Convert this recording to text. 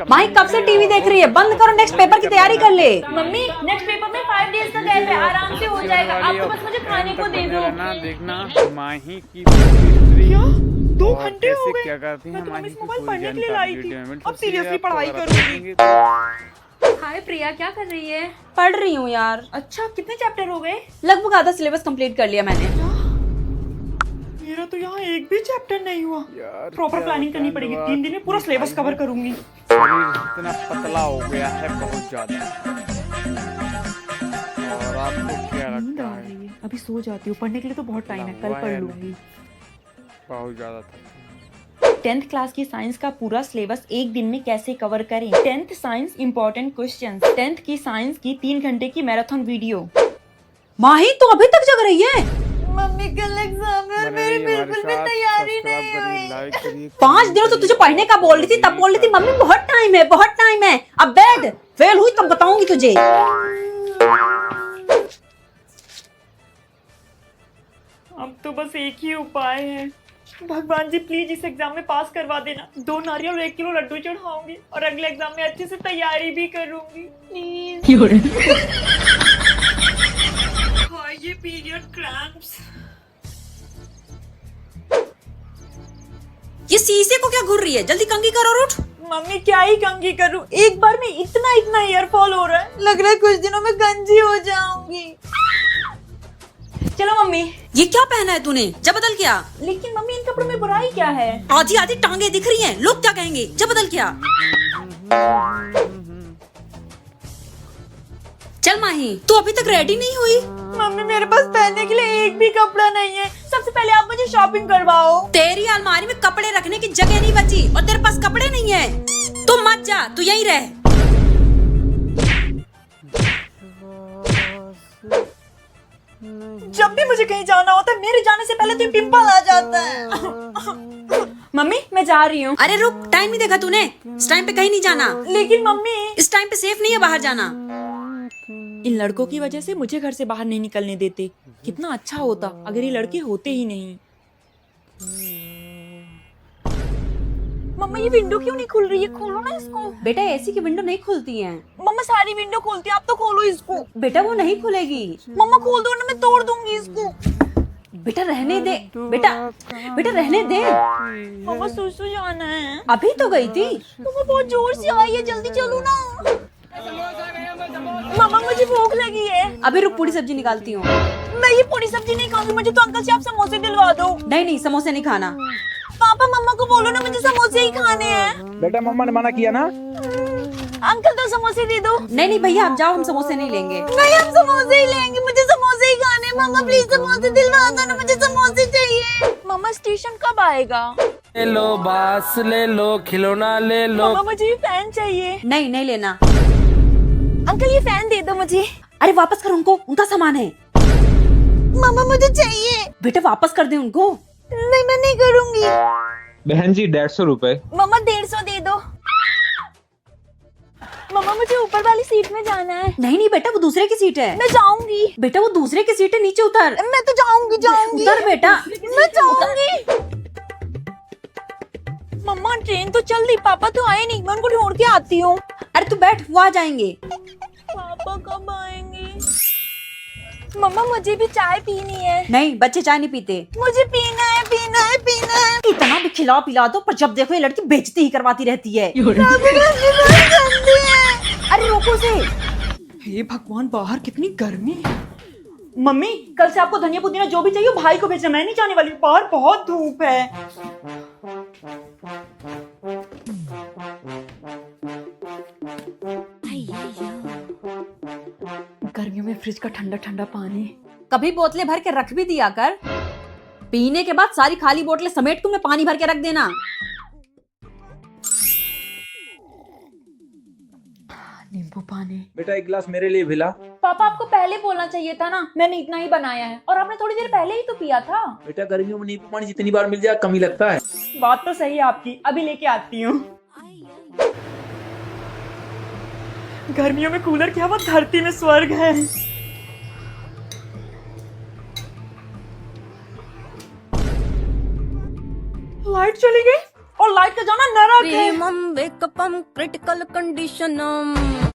माही कब से टीवी देख रही है? बंद करो, नेक्स्ट पेपर की तैयारी कर ले। मम्मी नेक्स्ट पेपर में 5 डेज का गैप है, आराम से हो जाएगा। आप तो बस मुझे खाने को दे दो। देखना माही की हिस्ट्री 2 घंटे हो गए। क्या करती मैं है तो माही मम्मी से की मोबाइल पूरी पढ़ने के लिए लाई थी। जानकारी अब सीरियसली पढ़ाई आपको करूंगी। बताएंगे। हाय प्रिया, क्या कर रही है? पढ़ रही हूँ यार। अच्छा, कितने चैप्टर हो गए? लगभग आधा सिलेबस कंप्लीट कर लिया मैंने। मेरा तो यहाँ एक भी चैप्टर नहीं हुआ। यार, प्रॉपर क्या प्लानिंग करनी बताएं, पड़ेगी। दवा 3 दिन में पूरा सिलेबस कवर करूंगी। शरीर इतना पतला हो गया है बहुत ज्यादा। और आपको क्या नींद लगता आ है? रही है, अभी सो जाती हूँ। पढ़ने के लिए तो बहुत टाइम है, कल पढ़ लूंगी। बहुत ज्यादा था। 10th क्लास की साइंस का पूरा सिलेबस एक दिन में कैसे कवर करें? 10th science important questions. 10th की साइंस की 3 घंटे की मैराथन वीडियो। माही तू अभी तक जग रही है? मम्मी कल एग्जाम है और मेरी बिल्कुल भी तैयारी नहीं हुई। 5 दिनों से तुझे पढ़ने का बोल रही थी, तब बोल रही थी मम्मी बहुत टाइम है, बहुत टाइम है। अब बैठ, फेल हुई तब बताऊंगी तुझे। अब तो बस एक ही उपाय है। भगवान जी प्लीज इस एग्जाम में पास करवा देना। 2 नारियल और 1 किलो लड्डू चढ़ाऊंगी और अगले एग्जाम में अच्छे से तैयारी भी करूंगी प्लीज। हाँ, ये पीरियड क्रैम्प्स। ये शीशे को क्या घूर रही है? जल्दी कंघी करो और उठ। मम्मी क्या ही कंघी करूं, एक बार में इतना हेयर फॉल हो रहा है। लग रहा है कुछ दिनों में गंजी हो जाऊंगी। चलो मम्मी। ये क्या पहना है तूने? जा बदल क्या। लेकिन मम्मी इन कपड़ों में बुराई क्या है? आधी आधी टांगे दिख रही हैं, लोग क्या कहेंगे? जा बदल क्या। चल माही, तू अभी तक रेडी नहीं हुई? मम्मी मेरे पास पहनने के लिए एक भी कपड़ा नहीं है। सबसे पहले आप मुझे शॉपिंग करवाओ। तेरी अलमारी में कपड़े रखने की जगह नहीं बची और तेरे पास कपड़े नहीं है। तू मत जा, तू यहीं रह। जब भी मुझे कहीं जाना होता है, मेरे जाने से पहले तो पिंपल आ जाता है। मम्मी मैं जा रही हूँ। अरे रुक, टाइम नहीं देखा तूने? इस टाइम पे कहीं नहीं जाना। लेकिन मम्मी इस टाइम पे सेफ नहीं है बाहर जाना। इन लड़कों की वजह से मुझे घर से बाहर नहीं निकलने देते। कितना अच्छा होता अगर ये लड़के होते ही नहीं। मम्मा ये विंडो क्यों नहीं खुल रही है? खोलो ना इसको। बेटा एसी की विंडो नहीं खुलती हैं। मम्मा सारी विंडो खोलती है, आप तो खोलो इसको। बेटा वो नहीं खुलेगी। मम्मा खोल दो ना, मैं तोड़ दूंगी इसको। बेटा रहने दे। बेटा रहने दे। मम्मा सुसु जाना है। अभी तो गई थी। मम्मा बहुत जोर से आई है, जल्दी चलो ना। मम्मा मुझे भूख लगी है। अभी रुक, पूरी सब्जी निकालती हूँ। मैं ये पूरी सब्जी नहीं खाऊंगी, मुझे तो अंकल से आप समोसे दिलवा दो। नहीं समोसे नहीं खाना। पापा मम्मा को बोलो ना, मुझे समोसे ही खाने हैं। बेटा मम्मा ने मना किया ना। अंकल तो समोसे दे दो। नहीं भैया आप जाओ, हम समोसे नहीं लेंगे। नहीं हम समोसे ही लेंगे, मुझे समोसे ही खाने हैं। मम्मा प्लीज समोसे दिलवा दो ना, मुझे समोसे चाहिए। मम्मा स्टेशन कब आएगा? ले लो बास ले लो, खिलौना ले लो। मम्मा मुझे ये फैन चाहिए। नहीं लेना। अंकल ये फैन दे दो मुझे। अरे वापस कर उनको, उनका सामान है। मम्मा मुझे चाहिए। बेटा वापस कर दे उनको। नहीं मैं नहीं करूंगी। बहन जी 150 रुपए। मम्मा 150 दे दो। मम्मा मुझे ऊपर वाली सीट में जाना है। नहीं बेटा वो दूसरे की सीट है। मैं जाऊंगी। बेटा वो दूसरे की सीट है, नीचे उतर। मैं तो जाऊंगी। उतर बेटा। मैं जाऊंगी। मम्मा ट्रेन तो चल दी, पापा तो आए नहीं, मैं उनको ढूंढ के आती हूँ। अरे तू बैठ, वो आ जाएंगे। पापा कब आएंगे? मम्मा मुझे भी चाय पीनी है। नहीं बच्चे चाय नहीं पीते। मुझे पीना है। इतना भी खिला पिला दो, पर जब देखो ये लड़की बेइज्जती ही करवाती रहती है। अरे रोको से। हे भगवान बाहर कितनी गर्मी है। मम्मी कल से आपको धनिया पुदीना जो भी चाहिए भाई को भेजना, मैं नहीं जाने वाली। बाहर बहुत धूप है। गर्मियों में फ्रिज का ठंडा ठंडा पानी। कभी बोतलें भर के रख भी दिया कर। पीने के बाद सारी खाली बोतलें समेट के उनमें पानी भर के रख देना। नींबू पानी। बेटा एक गिलास मेरे लिए भिला। पापा आपको पहले बोलना चाहिए था ना, मैंने इतना ही बनाया है और आपने थोड़ी देर पहले ही तो पिया था। बेटा गर्मियों में नींबू पानी जितनी बार मिल जाए कम ही लगता है। बात तो सही है आपकी, अभी लेके आती हूँ। गर्मियों में कूलर की हवा धरती में स्वर्ग है। लाइट चली गई। और लाइट का जाना नरक है। Critical condition